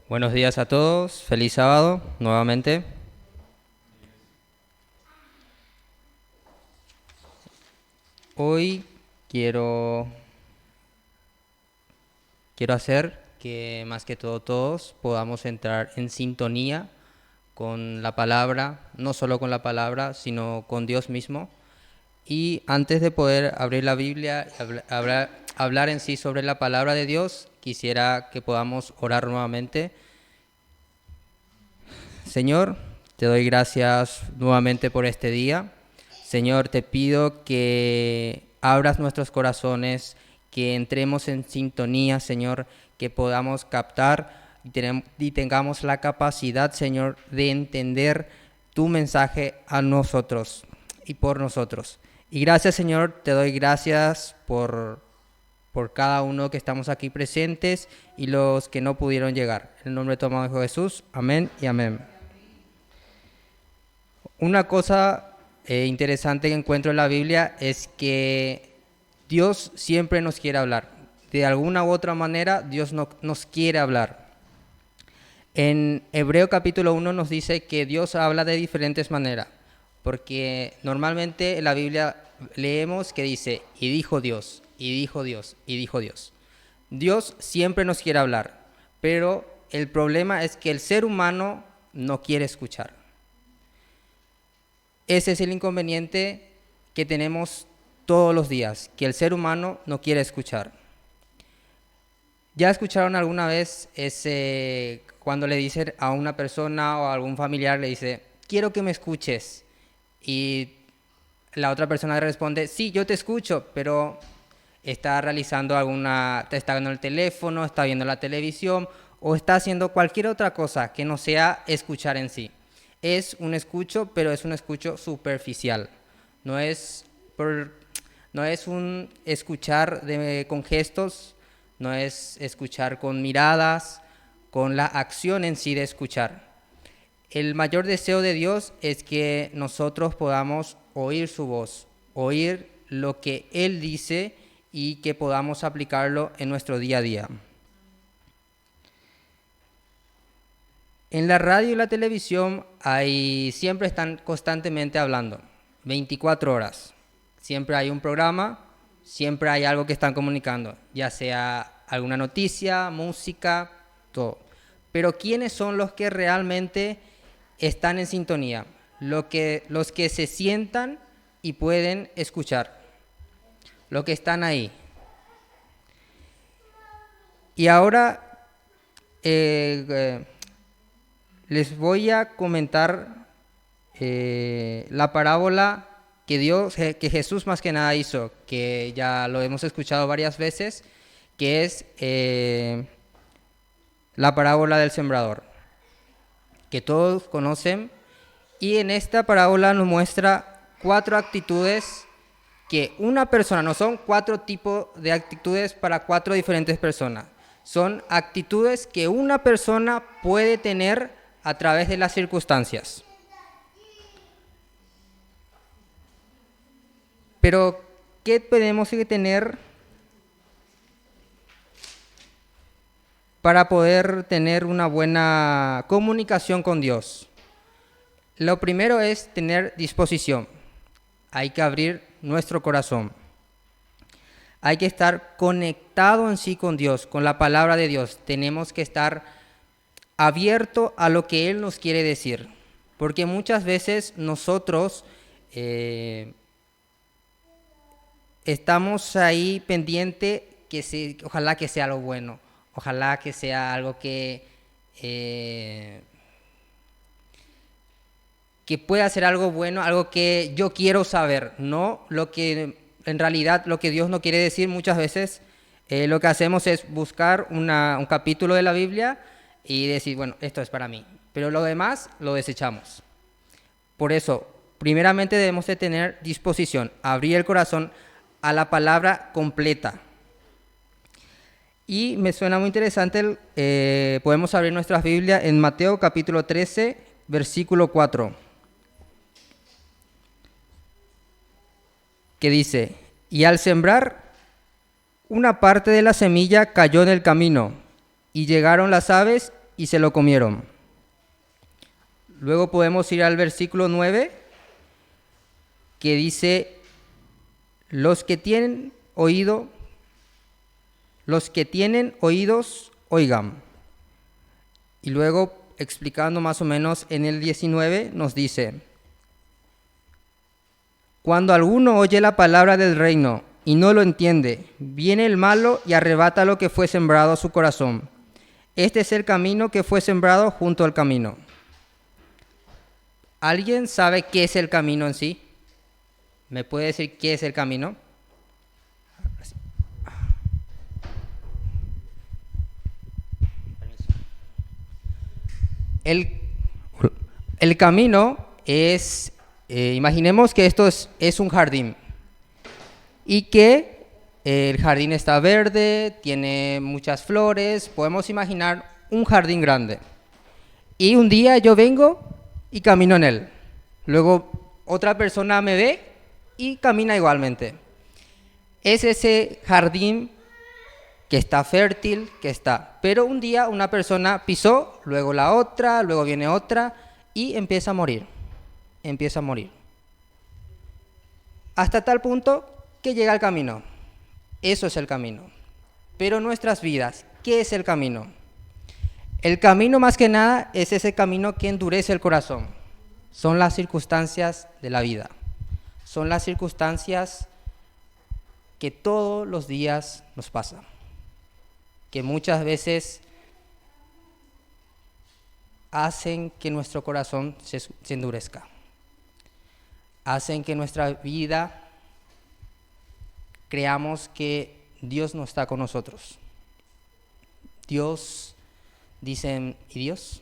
Buenos días a todos, feliz sábado nuevamente. Hoy quiero hacer que más que todo todos podamos entrar en sintonía con la palabra, no solo con la palabra, sino con Dios mismo. Y antes de poder abrir la Biblia y hablar en sí sobre la palabra de Dios, quisiera que podamos orar nuevamente. Señor, te doy gracias nuevamente por este día. Señor, te pido que abras nuestros corazones, que entremos en sintonía, Señor, que podamos captar y tengamos la capacidad, Señor, de entender tu mensaje a nosotros y por nosotros. Y gracias, Señor, te doy gracias por cada uno que estamos aquí presentes y los que no pudieron llegar. En el nombre de tu amado Hijo Jesús, amén y amén. Una cosa interesante que encuentro en la Biblia es que Dios siempre nos quiere hablar. De alguna u otra manera, Dios nos quiere hablar. En Hebreo capítulo 1 nos dice que Dios habla de diferentes maneras, porque normalmente en la Biblia leemos que dice, y dijo Dios, y dijo Dios, y dijo Dios. Dios siempre nos quiere hablar, pero el problema es que el ser humano no quiere escuchar. Ese es el inconveniente que tenemos todos los días, que el ser humano no quiere escuchar. ¿Ya escucharon alguna vez cuando le dicen a una persona o a algún familiar, le dice, quiero que me escuches? Y la otra persona responde, sí, yo te escucho, pero está realizando está viendo el teléfono, está viendo la televisión o está haciendo cualquier otra cosa que no sea escuchar en sí. Es un escucho, pero es un escucho superficial. No es un escuchar con gestos, no es escuchar con miradas, con la acción en sí de escuchar. El mayor deseo de Dios es que nosotros podamos oír su voz, oír lo que Él dice y que podamos aplicarlo en nuestro día a día. En la radio y la televisión siempre están constantemente hablando, 24 horas. Siempre hay un programa, siempre hay algo que están comunicando, ya sea alguna noticia, música, todo. Pero ¿quiénes son los que realmente están en sintonía? Los que se sientan y pueden escuchar, los que están ahí. Y ahora les voy a comentar la parábola que Jesús más que nada hizo, que ya lo hemos escuchado varias veces, que es la parábola del sembrador, que todos conocen. Y en esta parábola nos muestra 4 actitudes que una persona, no son 4 tipos de actitudes para 4 diferentes personas, son actitudes que una persona puede tener a través de las circunstancias. Pero, ¿qué tenemos que tener para poder tener una buena comunicación con Dios? Lo primero es tener disposición. Hay que abrir nuestro corazón. Hay que estar conectado en sí con Dios, con la palabra de Dios. Tenemos que estar abierto a lo que Él nos quiere decir. Porque muchas veces nosotros estamos ahí pendiente ojalá que sea algo bueno, ojalá que sea algo que pueda ser algo bueno, algo que yo quiero saber, no lo que en realidad lo que Dios no quiere decir. Muchas veces lo que hacemos es buscar un capítulo de la Biblia y decir, bueno, esto es para mí, pero lo demás lo desechamos. Por eso, primeramente debemos de tener disposición, abrir el corazón a la palabra completa. Y me suena muy interesante, podemos abrir nuestras Biblias en Mateo capítulo 13, versículo 4, que dice, y al sembrar, una parte de la semilla cayó en el camino, y llegaron las aves y se lo comieron. Luego podemos ir al versículo 9, que dice, los que tienen oídos, oigan. Y luego, explicando más o menos en el 19, nos dice, cuando alguno oye la palabra del reino y no lo entiende, viene el malo y arrebata lo que fue sembrado a su corazón. Este es el camino que fue sembrado junto al camino. ¿Alguien sabe qué es el camino en sí? ¿Me puede decir qué es el camino? El camino es, imaginemos que esto es un jardín y que el jardín está verde, tiene muchas flores, podemos imaginar un jardín grande. Y un día yo vengo y camino en él. Luego otra persona me ve y camina igualmente. Es ese jardín que está fértil, pero un día una persona pisó, luego la otra, luego viene otra y empieza a morir. Hasta tal punto que llega al camino. Eso es el camino. Pero nuestras vidas, ¿qué es el camino? El camino más que nada es ese camino que endurece el corazón. Son las circunstancias de la vida. Son las circunstancias que todos los días nos pasan, que muchas veces hacen que nuestro corazón se endurezca, hacen que nuestra vida creamos que Dios no está con nosotros. Dios, dicen, ¿y Dios?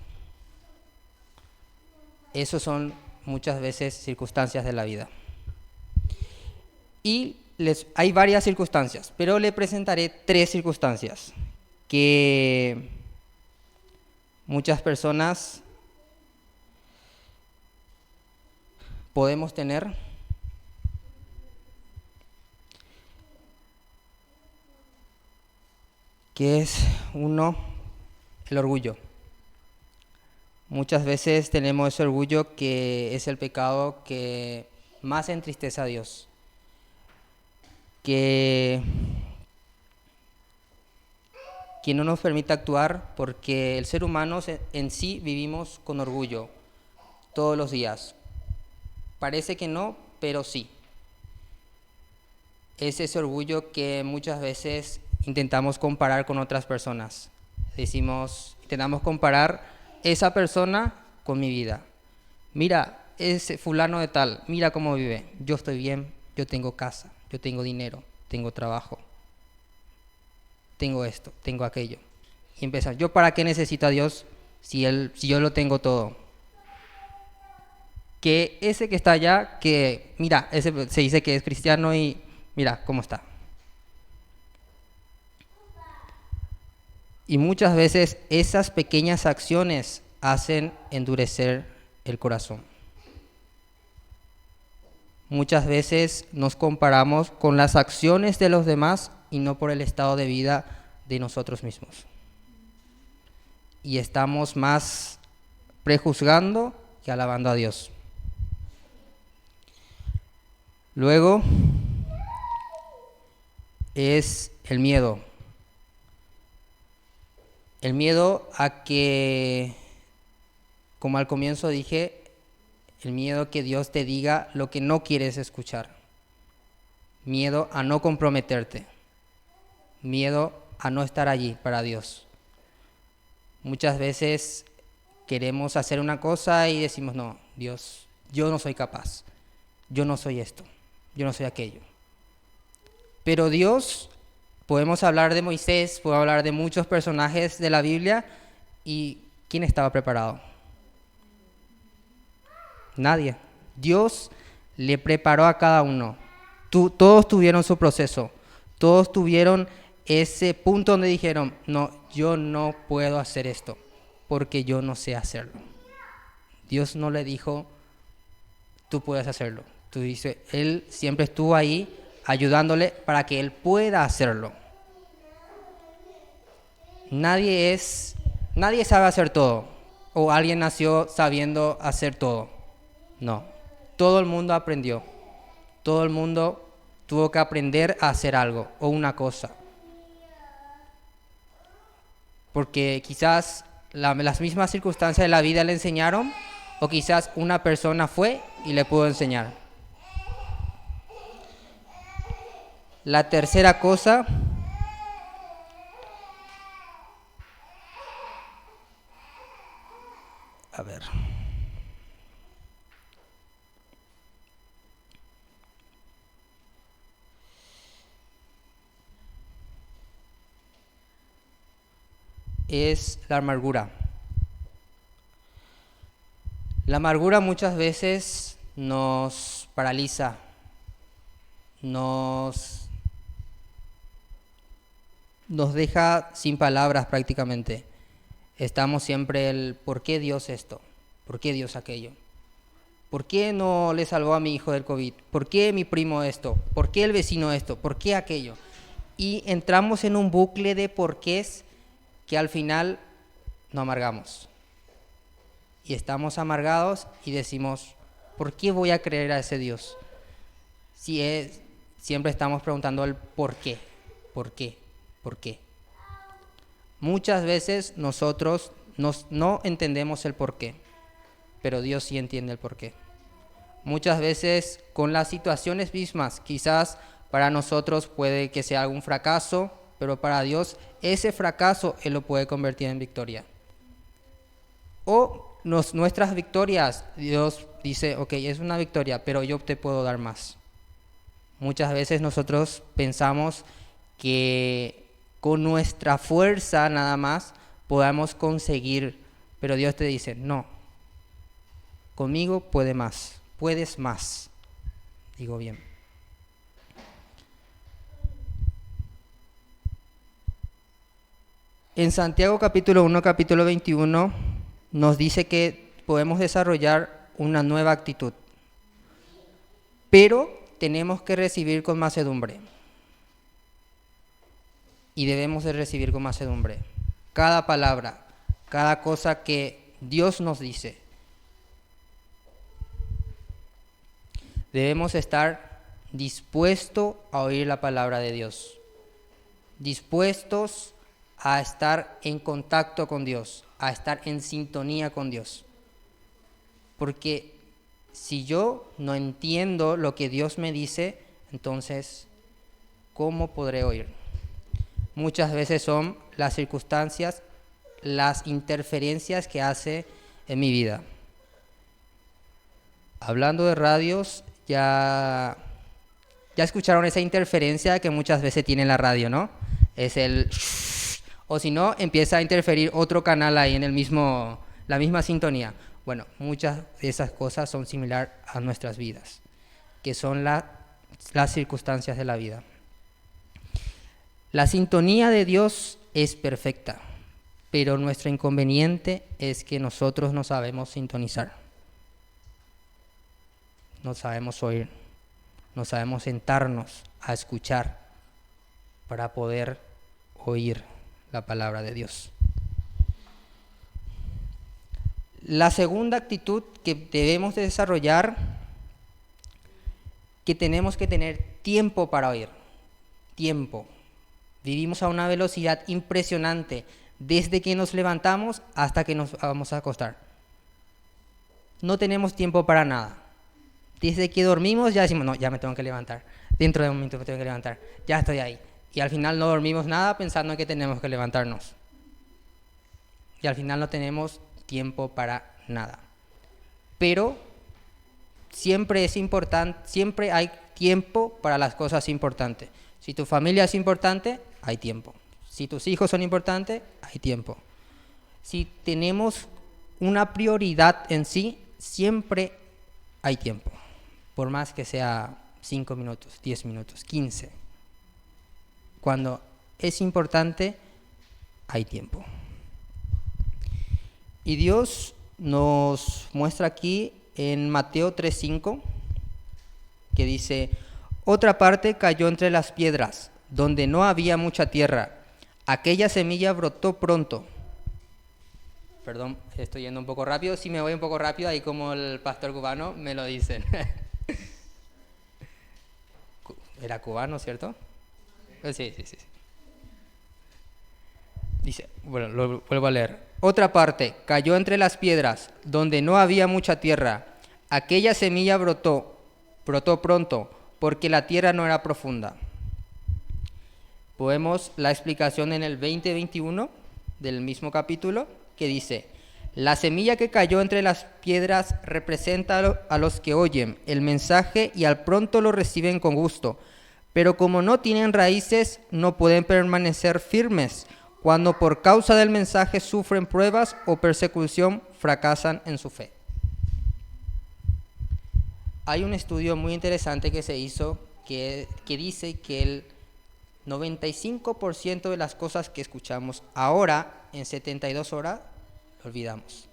Esos son muchas veces circunstancias de la vida. Y hay varias circunstancias, pero le presentaré 3 circunstancias que muchas personas podemos tener, que es uno, el orgullo. Muchas veces tenemos ese orgullo que es el pecado que más entristece a Dios, que no nos permite actuar, porque el ser humano en sí vivimos con orgullo todos los días. Parece que no, pero sí. Es ese orgullo que muchas veces intentamos comparar con otras personas. Intentamos comparar esa persona con mi vida. Mira, ese fulano de tal, mira cómo vive. Yo estoy bien, yo tengo casa, yo tengo dinero, tengo trabajo, tengo esto, tengo aquello. Y empezar, ¿yo para qué necesito a Dios si yo lo tengo todo? Que ese que está allá, que mira, ese se dice que es cristiano y mira cómo está. Y muchas veces esas pequeñas acciones hacen endurecer el corazón. Muchas veces nos comparamos con las acciones de los demás y no por el estado de vida de nosotros mismos. Y estamos más prejuzgando que alabando a Dios. Luego es el miedo. El miedo a que, como al comienzo dije, el miedo a que Dios te diga lo que no quieres escuchar. Miedo a no comprometerte. Miedo a no estar allí para Dios. Muchas veces queremos hacer una cosa y decimos, no, Dios, yo no soy capaz. Yo no soy esto. Yo no soy aquello. Pero Dios, podemos hablar de Moisés, podemos hablar de muchos personajes de la Biblia, y ¿quién estaba preparado? Nadie. Dios le preparó a cada uno. Todos tuvieron su proceso. Todos tuvieron ese punto donde dijeron, no, yo no puedo hacer esto porque yo no sé hacerlo. Dios no le dijo, tú puedes hacerlo. Tú dices, Él siempre estuvo ahí ayudándole para que Él pueda hacerlo. Nadie es Nadie sabe hacer todo, o alguien nació sabiendo hacer todo. No, todo el mundo aprendió. Todo el mundo tuvo que aprender a hacer algo o una cosa. Porque quizás las mismas circunstancias de la vida le enseñaron, o quizás una persona fue y le pudo enseñar. La tercera cosa es la amargura. La amargura muchas veces nos paraliza, nos deja sin palabras prácticamente. Estamos siempre el ¿por qué Dios esto? ¿Por qué Dios aquello? ¿Por qué no le salvó a mi hijo del COVID? ¿Por qué mi primo esto? ¿Por qué el vecino esto? ¿Por qué aquello? Y entramos en un bucle de porqués que al final nos amargamos. Y estamos amargados y decimos, ¿por qué voy a creer a ese Dios? Siempre estamos preguntando el por qué, por qué, por qué. Muchas veces nosotros no entendemos el por qué, pero Dios sí entiende el por qué. Muchas veces con las situaciones mismas, quizás para nosotros puede que sea algún fracaso, pero para Dios ese fracaso Él lo puede convertir en victoria. O nuestras victorias, Dios dice, ok, es una victoria, pero yo te puedo dar más. Muchas veces nosotros pensamos que con nuestra fuerza nada más podamos conseguir, pero Dios te dice, no, conmigo puedes más, digo bien. En Santiago capítulo 1, capítulo 21, nos dice que podemos desarrollar una nueva actitud, pero tenemos que recibir con mansedumbre. Y debemos de recibir con mansedumbre cada palabra, cada cosa que Dios nos dice. Debemos estar dispuestos a oír la palabra de Dios, dispuestos a estar en contacto con Dios, a estar en sintonía con Dios. Porque si yo no entiendo lo que Dios me dice, entonces, ¿cómo podré oír? Muchas veces son las circunstancias, las interferencias que hace en mi vida. Hablando de radios, ya escucharon esa interferencia que muchas veces tiene la radio, ¿no? Es el... O si no, empieza a interferir otro canal ahí en la misma sintonía. Bueno, muchas de esas cosas son similares a nuestras vidas, que son las circunstancias de la vida. La sintonía de Dios es perfecta, pero nuestro inconveniente es que nosotros no sabemos sintonizar. No sabemos oír, no sabemos sentarnos a escuchar para poder oír la palabra de Dios. La segunda actitud que debemos de desarrollar, que tenemos que tener tiempo para oír. Tiempo. Vivimos a una velocidad impresionante desde que nos levantamos hasta que nos vamos a acostar. No tenemos tiempo para nada. Desde que dormimos ya decimos, no, ya me tengo que levantar. Dentro de un momento me tengo que levantar. Ya estoy ahí. Y al final no dormimos nada pensando en que tenemos que levantarnos. Y al final no tenemos tiempo para nada. Pero siempre es importante, siempre hay tiempo para las cosas importantes. Si tu familia es importante, hay tiempo. Si tus hijos son importantes, hay tiempo. Si tenemos una prioridad en sí, siempre hay tiempo. Por más que sea 5 minutos, 10 minutos, 15. Cuando es importante, hay tiempo. Y Dios nos muestra aquí en Mateo 3:5, que dice, otra parte cayó entre las piedras, donde no había mucha tierra. Aquella semilla brotó pronto, Perdón, estoy yendo un poco rápido. Si me voy un poco rápido, ahí como el pastor cubano me lo dicen. Era cubano, ¿cierto? Sí, sí, sí. Dice, bueno, lo vuelvo a leer. Otra parte, cayó entre las piedras, donde no había mucha tierra. Aquella semilla brotó pronto, porque la tierra no era profunda. Vemos la explicación en el 20-21 del mismo capítulo, que dice, la semilla que cayó entre las piedras representa a los que oyen el mensaje y al pronto lo reciben con gusto, pero como no tienen raíces, no pueden permanecer firmes. Cuando por causa del mensaje sufren pruebas o persecución, fracasan en su fe. Hay un estudio muy interesante que se hizo que dice que el 95% de las cosas que escuchamos ahora, en 72 horas, olvidamos.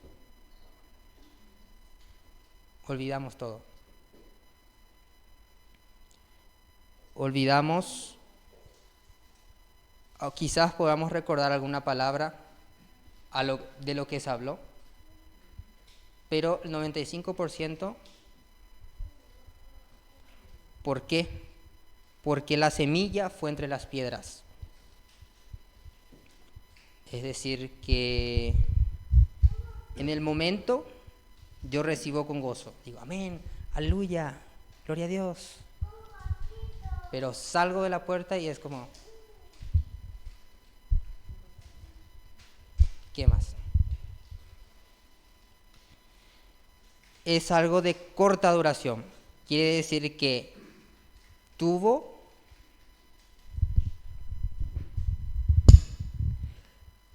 Olvidamos todo. Olvidamos, o quizás podamos recordar alguna palabra de lo que se habló, pero el 95%, ¿por qué? Porque la semilla fue entre las piedras. Es decir, que en el momento yo recibo con gozo. Digo, amén, aleluya, gloria a Dios. Pero salgo de la puerta y es como, ¿qué más? Es algo de corta duración. Quiere decir que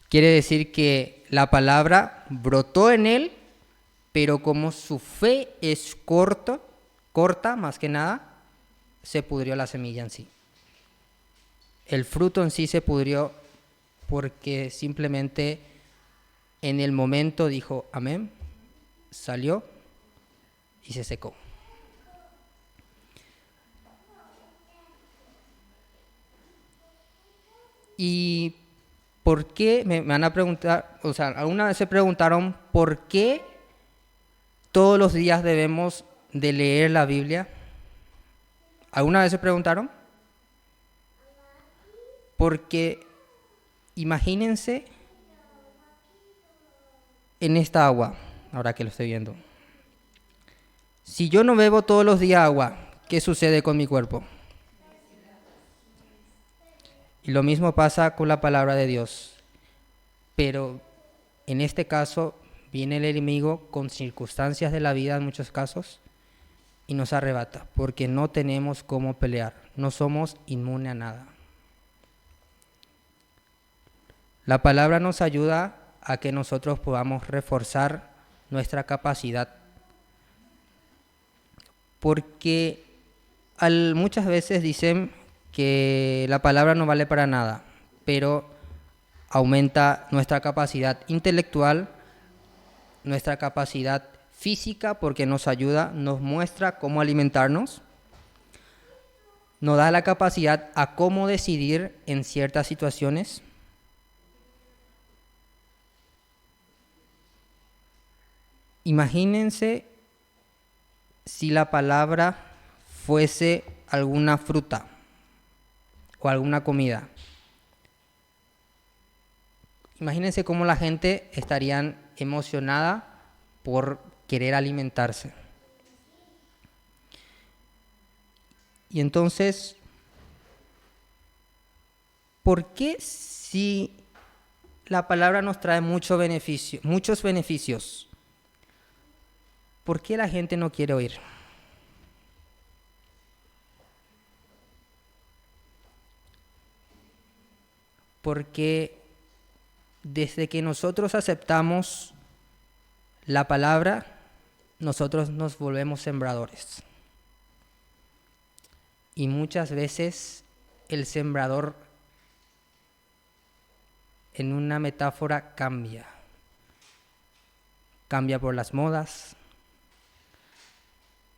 Quiere decir que la palabra brotó en él, pero como su fe es corta más que nada, se pudrió la semilla en sí. El fruto en sí se pudrió porque simplemente en el momento dijo amén, salió y se secó. Y ¿por qué? Me van a preguntar, o sea, alguna vez se preguntaron por qué todos los días debemos de leer la Biblia. ¿Alguna vez se preguntaron? Porque imagínense en esta agua, ahora que lo estoy viendo. Si yo no bebo todos los días agua, ¿qué sucede con mi cuerpo? Y lo mismo pasa con la palabra de Dios. Pero en este caso viene el enemigo con circunstancias de la vida en muchos casos y nos arrebata, porque no tenemos cómo pelear, no somos inmunes a nada. La palabra nos ayuda a que nosotros podamos reforzar nuestra capacidad, porque muchas veces dicen que la palabra no vale para nada, pero aumenta nuestra capacidad intelectual, nuestra capacidad física, porque nos ayuda, nos muestra cómo alimentarnos, nos da la capacidad a cómo decidir en ciertas situaciones. Imagínense si la palabra fuese alguna fruta o alguna comida. Imagínense cómo la gente estaría emocionada por querer alimentarse. Y entonces, ¿por qué si la palabra nos trae muchos beneficios, por qué la gente no quiere oír? Porque desde que nosotros aceptamos la palabra, nosotros nos volvemos sembradores. Y muchas veces el sembrador, en una metáfora, cambia. Cambia por las modas,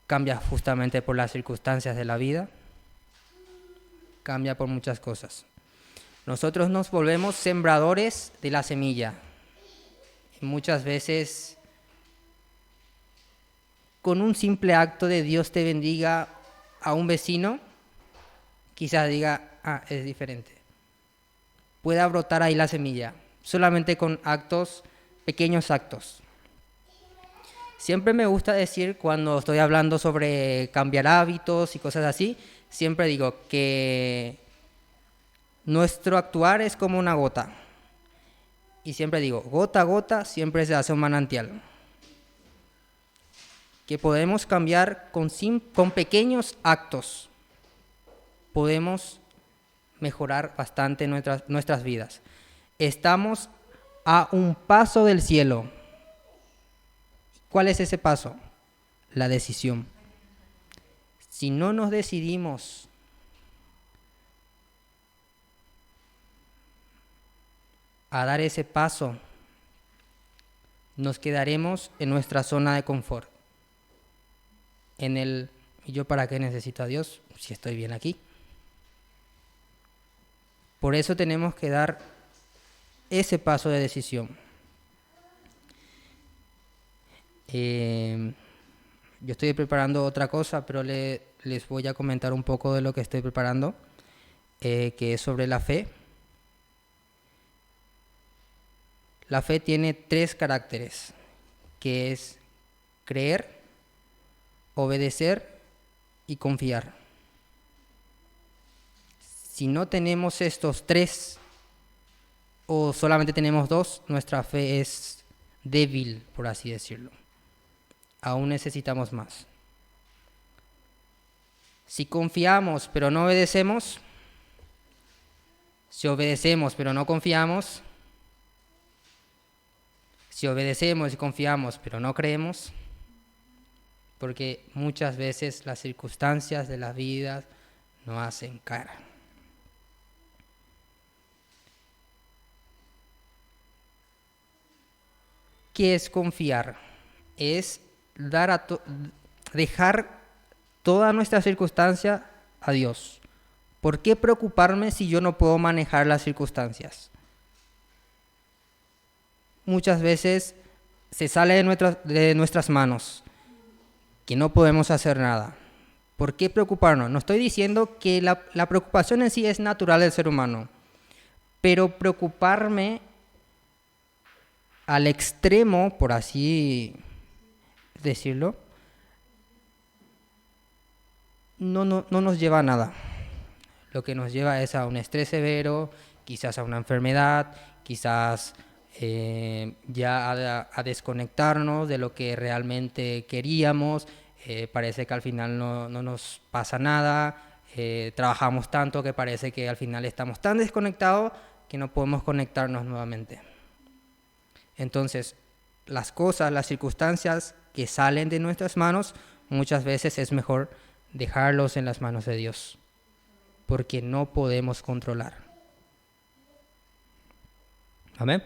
cambia justamente por las circunstancias de la vida, cambia por muchas cosas. Nosotros nos volvemos sembradores de la semilla. Muchas veces, con un simple acto de Dios te bendiga a un vecino, quizás diga, es diferente. Pueda brotar ahí la semilla, solamente con actos, pequeños actos. Siempre me gusta decir, cuando estoy hablando sobre cambiar hábitos y cosas así, siempre digo que nuestro actuar es como una gota. Y siempre digo, gota a gota siempre se hace un manantial. Que podemos cambiar con pequeños actos. Podemos mejorar bastante nuestras vidas. Estamos a un paso del cielo. ¿Cuál es ese paso? La decisión. Si no nos decidimos a dar ese paso, nos quedaremos en nuestra zona de confort. ¿Y yo para qué necesito a Dios si estoy bien aquí? Por eso tenemos que dar ese paso de decisión. Yo estoy preparando otra cosa, pero les voy a comentar un poco de lo que estoy preparando, que es sobre la fe. La fe tiene 3 caracteres, que es creer, obedecer y confiar. Si no tenemos estos 3, o solamente tenemos 2, nuestra fe es débil, por así decirlo. Aún necesitamos más. Si confiamos pero no obedecemos, si obedecemos pero no confiamos, si obedecemos y confiamos pero no creemos, porque muchas veces las circunstancias de la vida nos hacen cara. ¿Qué es confiar? Es dejar toda nuestra circunstancia a Dios. ¿Por qué preocuparme si yo no puedo manejar las circunstancias? Muchas veces se sale de nuestras manos, que no podemos hacer nada. ¿Por qué preocuparnos? No estoy diciendo que la preocupación en sí es natural del ser humano, pero preocuparme al extremo, por así decirlo, no nos lleva a nada. Lo que nos lleva es a un estrés severo, quizás a una enfermedad, quizás ya a desconectarnos de lo que realmente queríamos. Parece que al final no nos pasa nada. Trabajamos tanto que parece que al final estamos tan desconectados que no podemos conectarnos nuevamente. Entonces, las cosas, las circunstancias que salen de nuestras manos, muchas veces es mejor dejarlos en las manos de Dios, porque no podemos controlar. Amén.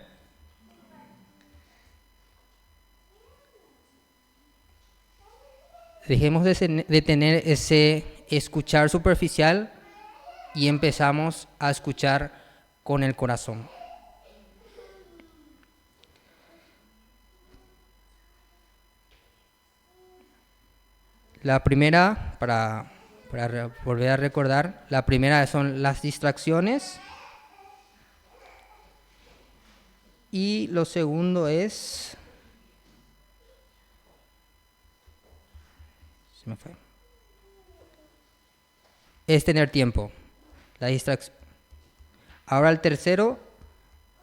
Dejemos de tener ese escuchar superficial y empezamos a escuchar con el corazón. La primera, para volver a recordar, la primera son las distracciones. Y lo segundo es... Se me fue. Es tener tiempo. La distracción. Ahora el tercero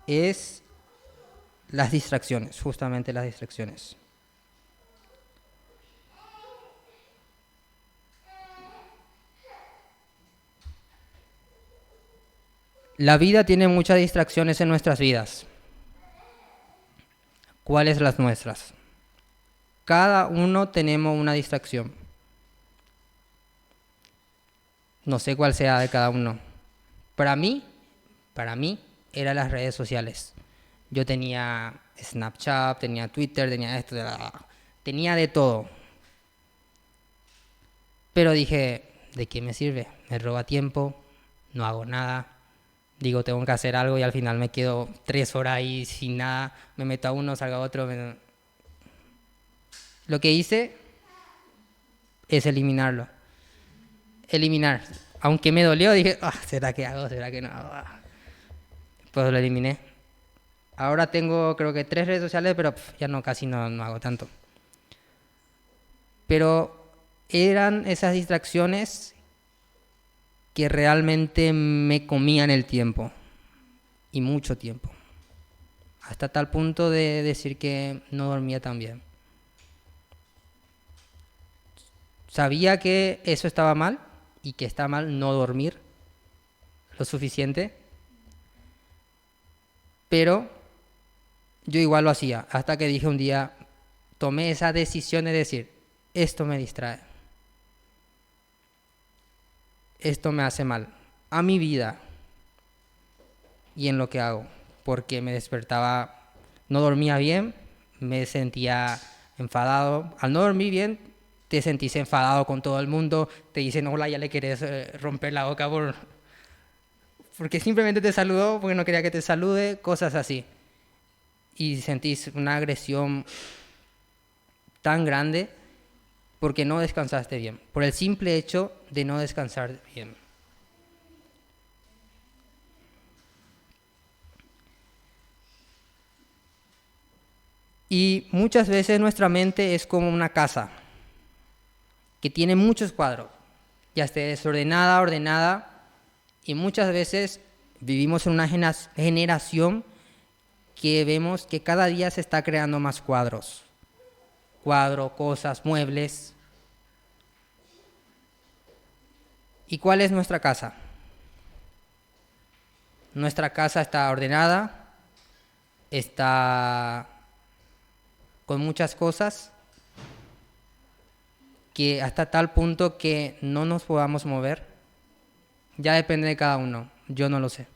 es las distracciones, justamente las distracciones. La vida tiene muchas distracciones en nuestras vidas. ¿Cuáles las nuestras? Cada uno tenemos una distracción. No sé cuál sea de cada uno. Para mí, eran las redes sociales. Yo tenía Snapchat, tenía Twitter, tenía esto, tenía de todo. Pero dije, ¿de qué me sirve? Me roba tiempo, no hago nada, digo, tengo que hacer algo y al final me quedo 3 horas ahí sin nada, me meto a uno, salgo a otro. Lo que hice es eliminarlo. Eliminar. Aunque me dolió, dije, ¿será que hago? ¿Será que no hago? Pues lo eliminé. Ahora tengo creo que 3 redes sociales, pero ya no, casi no hago tanto. Pero eran esas distracciones que realmente me comían el tiempo. Y mucho tiempo. Hasta tal punto de decir que no dormía tan bien. Sabía que eso estaba mal y que está mal no dormir lo suficiente. Pero yo igual lo hacía. Hasta que dije un día, tomé esa decisión de decir, esto me distrae. Esto me hace mal a mi vida y en lo que hago, porque me despertaba, no dormía bien, me sentía enfadado. Al no dormir bien, te sentís enfadado con todo el mundo, te dicen hola, ya le querés romper la boca porque simplemente te saludó, porque no quería que te salude, cosas así. Y sentís una agresión tan grande porque no descansaste bien, por el simple hecho de no descansar bien. Y muchas veces nuestra mente es como una casa que tiene muchos cuadros, ya esté desordenada, ordenada, y muchas veces vivimos en una generación que vemos que cada día se está creando más cuadros. Cosas, muebles. ¿Y cuál es nuestra casa? Nuestra casa está ordenada, está con muchas cosas, que hasta tal punto que no nos podamos mover. Ya depende de cada uno, yo no lo sé.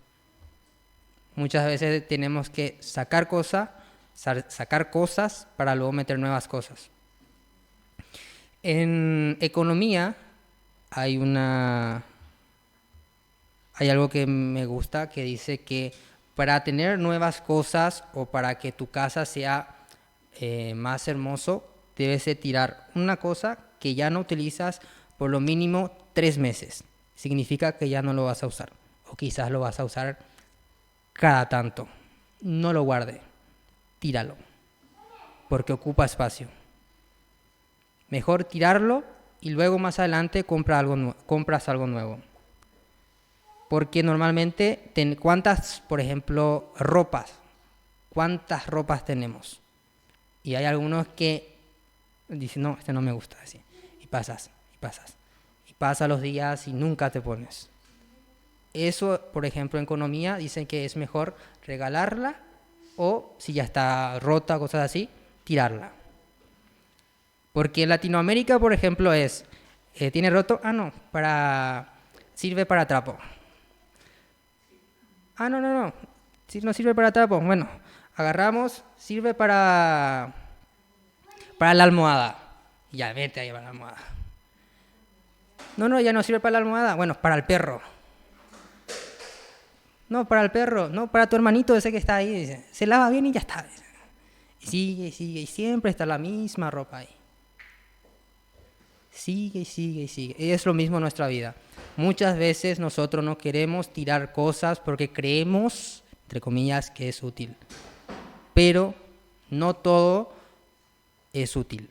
Muchas veces tenemos que sacar cosas para luego meter nuevas cosas. En economía hay algo que me gusta que dice que para tener nuevas cosas o para que tu casa sea más hermoso, debes de tirar una cosa que ya no utilizas por lo mínimo 3 meses. Significa que ya no lo vas a usar. O quizás lo vas a usar cada tanto. No lo guarde. Tíralo. Porque ocupa espacio. Mejor tirarlo y luego más adelante compras algo nuevo. Porque normalmente, ¿cuántas, por ejemplo, ¿cuántas ropas tenemos? Y hay algunos que dicen, no, este no me gusta, así. Y pasas. Y pasan los días y nunca te pones. Eso, por ejemplo, en economía dicen que es mejor regalarla o, si ya está rota, cosas así, tirarla. Porque en Latinoamérica, por ejemplo, ¿tiene roto? No, sirve para trapo. No, si no sirve para trapo, bueno, agarramos, sirve para la almohada. Ya, vete ahí para la almohada. No, ya no sirve para la almohada. Bueno, para el perro. No, para el perro. No, para tu hermanito ese que está ahí. Dice. Se lava bien y ya está. Y sigue. Y siempre está la misma ropa ahí. Sigue. Y es lo mismo en nuestra vida. Muchas veces nosotros no queremos tirar cosas porque creemos, entre comillas, que es útil. Pero no todo es útil.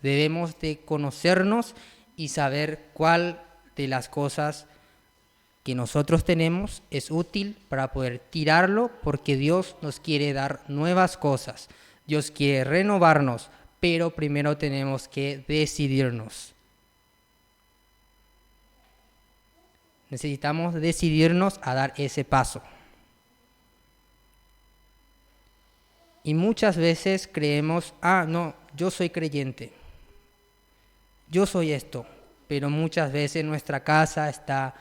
Debemos de conocernos y saber cuál de las cosas que nosotros tenemos es útil para poder tirarlo, porque Dios nos quiere dar nuevas cosas. Dios quiere renovarnos, pero primero tenemos que decidirnos. Necesitamos decidirnos a dar ese paso. Y muchas veces creemos, no, yo soy creyente. Yo soy esto, pero muchas veces nuestra casa está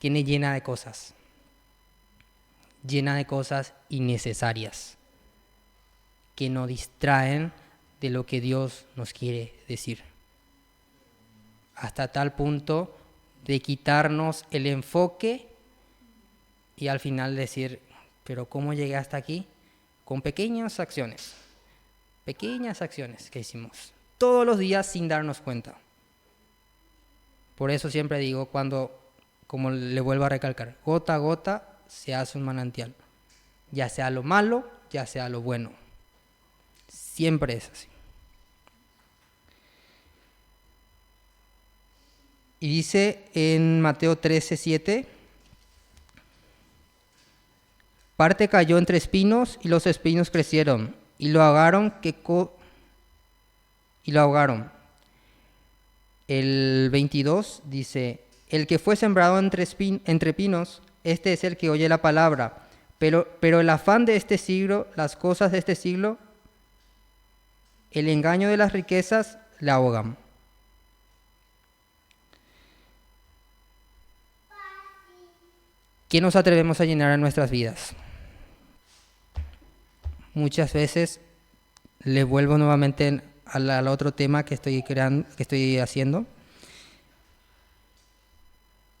llena de cosas innecesarias que nos distraen de lo que Dios nos quiere decir. Hasta tal punto de quitarnos el enfoque y al final decir, pero ¿cómo llegué hasta aquí? Con pequeñas acciones que hicimos todos los días sin darnos cuenta. Por eso siempre digo, como le vuelvo a recalcar, gota a gota se hace un manantial, ya sea lo malo, ya sea lo bueno. Siempre es así. Y dice en Mateo 13:7, parte cayó entre espinos y los espinos crecieron y lo ahogaron. El 22 dice, el que fue sembrado entre pinos, este es el que oye la palabra, pero el afán de este siglo, las cosas de este siglo, el engaño de las riquezas le ahogan. ¿Qué nos atrevemos a llenar en nuestras vidas? Muchas veces le vuelvo nuevamente al otro tema que estoy haciendo.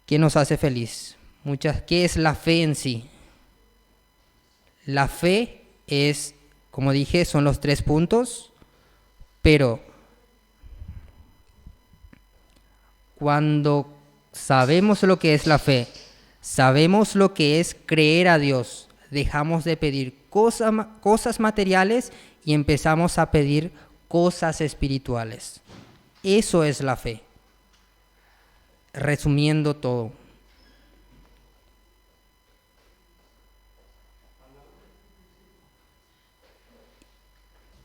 ¿Qué nos hace feliz? ¿Qué es la fe en sí? La fe es, como dije, son los 3 puntos, pero cuando sabemos lo que es la fe, sabemos lo que es creer a Dios, dejamos de pedir cosas materiales y empezamos a pedir cosas espirituales. Eso es la fe. Resumiendo todo.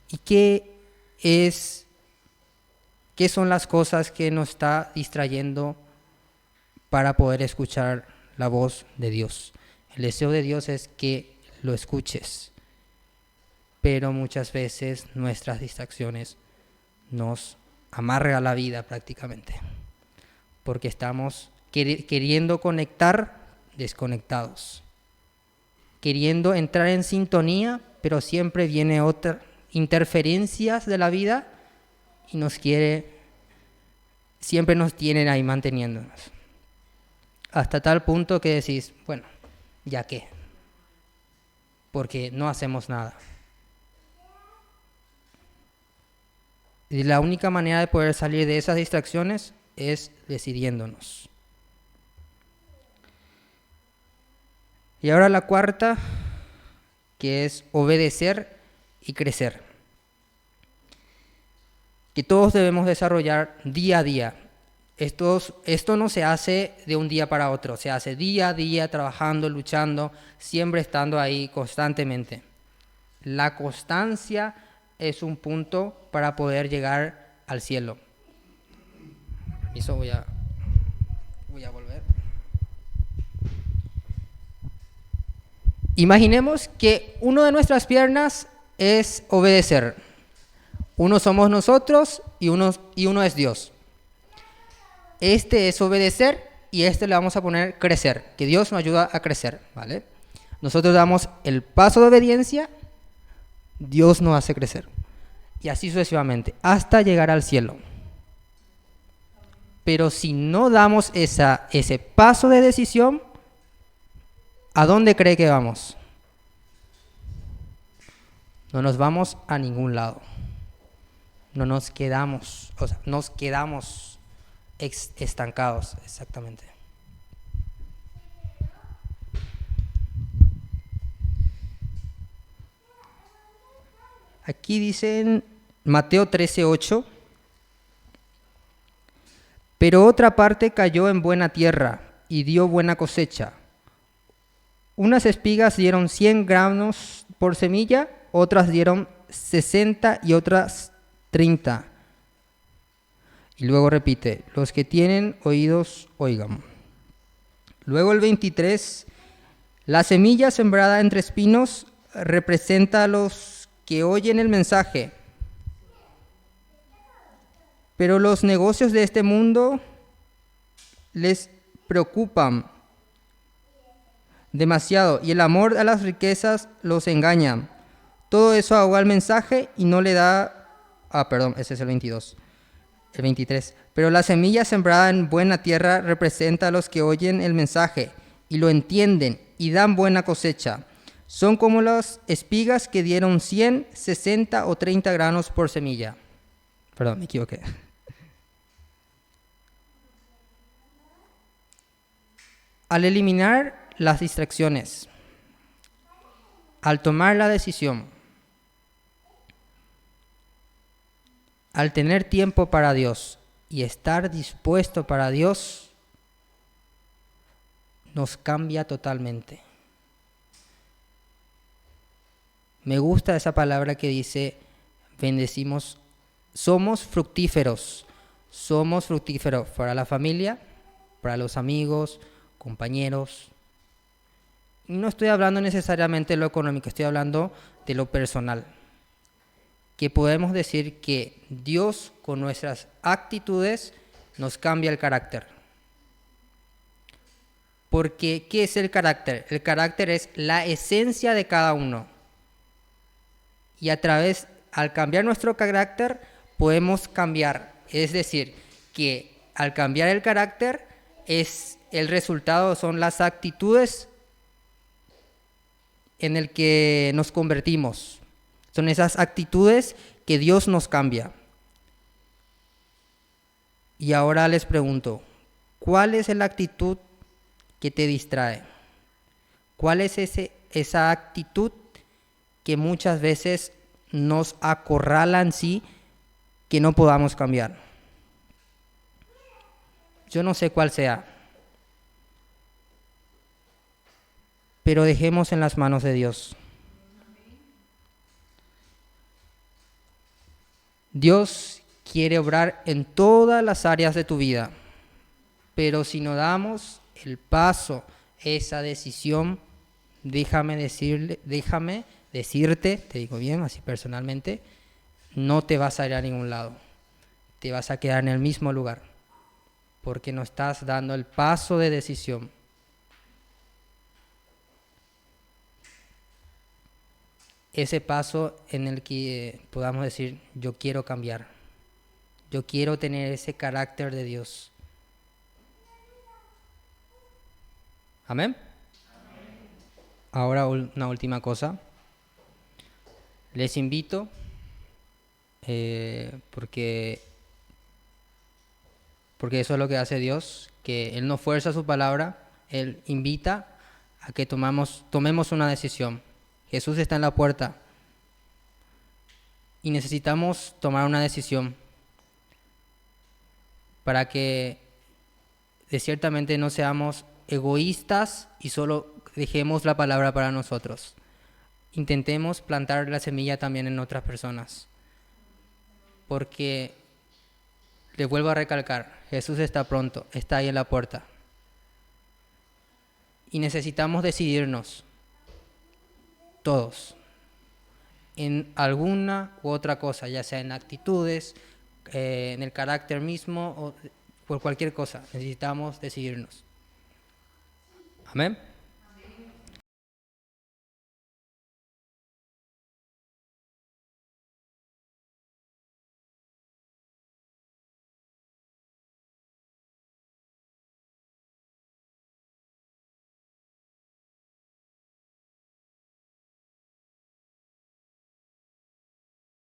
¿Y qué son las cosas que nos está distrayendo para poder escuchar la voz de Dios? El deseo de Dios es que lo escuches, pero muchas veces nuestras distracciones nos amargan la vida prácticamente, porque estamos queriendo conectar desconectados, queriendo entrar en sintonía, pero siempre viene otra interferencias de la vida y siempre nos tienen ahí manteniéndonos. Hasta tal punto que decís, bueno, ¿ya qué? Porque no hacemos nada. Y la única manera de poder salir de esas distracciones es decidiéndonos. Y ahora la cuarta, que es obedecer y crecer. Que todos debemos desarrollar día a día. Esto no se hace de un día para otro, se hace día a día, trabajando, luchando, siempre estando ahí constantemente. La constancia es un punto para poder llegar al cielo. Eso voy a volver. Imaginemos que una de nuestras piernas es obedecer. Uno somos nosotros y uno es Dios. Este es obedecer y le vamos a poner crecer, que Dios nos ayuda a crecer, ¿vale? Nosotros damos el paso de obediencia, Dios nos hace crecer. Y así sucesivamente, hasta llegar al cielo. Pero si no damos ese paso de decisión, ¿a dónde cree que vamos? No nos vamos a ningún lado. Nos quedamos estancados, exactamente. Aquí dice en Mateo 13:8, pero otra parte cayó en buena tierra y dio buena cosecha. Unas espigas dieron 100 gramos por semilla, otras dieron 60 y otras 30. Y luego repite, los que tienen oídos, oigan. Luego el 23, la semilla sembrada entre espinos representa a los que oyen el mensaje. Pero los negocios de este mundo les preocupan demasiado y el amor a las riquezas los engaña. Todo eso ahoga el mensaje y no le da... ese es el 22. El 23. Pero la semilla sembrada en buena tierra representa a los que oyen el mensaje y lo entienden y dan buena cosecha. Son como las espigas que dieron 100, 60 o 30 granos por semilla. Perdón, me equivoqué. Al eliminar las distracciones, al tomar la decisión, al tener tiempo para Dios y estar dispuesto para Dios, nos cambia totalmente. Me gusta esa palabra que dice, bendecimos, somos fructíferos para la familia, para los amigos, compañeros. No estoy hablando necesariamente de lo económico, estoy hablando de lo personal. Que podemos decir que Dios con nuestras actitudes nos cambia el carácter. Porque, ¿qué es el carácter? El carácter es la esencia de cada uno. Y al cambiar nuestro carácter, podemos cambiar. Es decir, que al cambiar el carácter, el resultado son las actitudes en el que nos convertimos. Son esas actitudes que Dios nos cambia. Y ahora les pregunto, ¿cuál es la actitud que te distrae? ¿Cuál es esa actitud que muchas veces nos acorrala en sí, que no podamos cambiar? Yo no sé cuál sea, pero dejemos en las manos de Dios. Dios quiere obrar en todas las áreas de tu vida, pero si no damos el paso, esa decisión, déjame decirte, te digo bien, así personalmente, no te vas a ir a ningún lado. Te vas a quedar en el mismo lugar, porque no estás dando el paso de decisión. Ese paso en el que podamos decir, yo quiero cambiar. Yo quiero tener ese carácter de Dios. Amén. Ahora una última cosa. Les invito, porque eso es lo que hace Dios, que Él no fuerza su palabra, Él invita a que tomemos una decisión. Jesús está en la puerta y necesitamos tomar una decisión para que de ciertamente no seamos egoístas y solo dejemos la palabra para nosotros. Intentemos plantar la semilla también en otras personas, porque les vuelvo a recalcar, Jesús está pronto, está ahí en la puerta y necesitamos decidirnos todos en alguna u otra cosa, ya sea en actitudes, en el carácter mismo o por cualquier cosa. Necesitamos decidirnos. Amén.